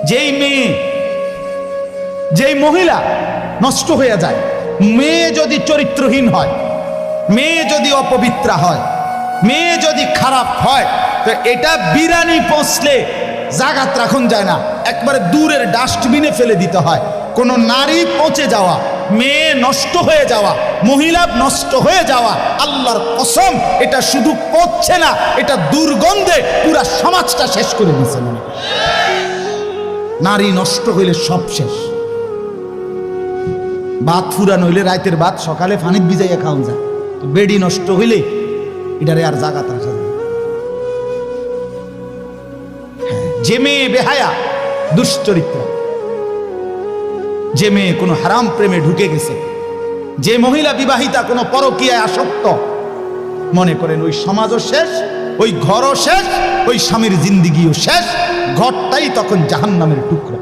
যেই মেয়ে, যেই মহিলা নষ্ট হয়ে যায়, মেয়ে যদি চরিত্রহীন হয়, মেয়ে যদি অপবিত্রা হয়, মেয়ে যদি খারাপ হয়, তো এটা বিরানি পৌঁছলে জাগাত রাখুন যায় না, একবারে দূরের ডাস্টবিনে ফেলে দিতে হয়। কোন নারী পচে যাওয়া, মেয়ে নষ্ট হয়ে যাওয়া, মহিলা নষ্ট হয়ে যাওয়া, আল্লাহর কসম এটা শুধু পচছে না, এটা দুর্গন্ধে পুরা সমাজটা শেষ করে দিয়েছে। নারী নষ্ট হইলে সব শেষ। ভাত ফুরান হইলে রাতের ভাত সকালে পানিত ভিজাইয়া খাওয়া যায়, বেডি নষ্ট হইলে এটারে আর জাগাত রাখা যায়। যে মেয়ে বেহায়া, দুশ্চরিত্র, যে মেয়ে কোনো হারাম প্রেমে ঢুকে গেছে, যে মহিলা বিবাহিতা কোনো পরকীয়ায় আসক্ত, মনে করেন ওই সমাজও শেষ, ওই ঘরও শেষ, ওই স্বামীর জিন্দিগিও শেষ, ঘরটাই তখন জাহান্নামের টুকরা।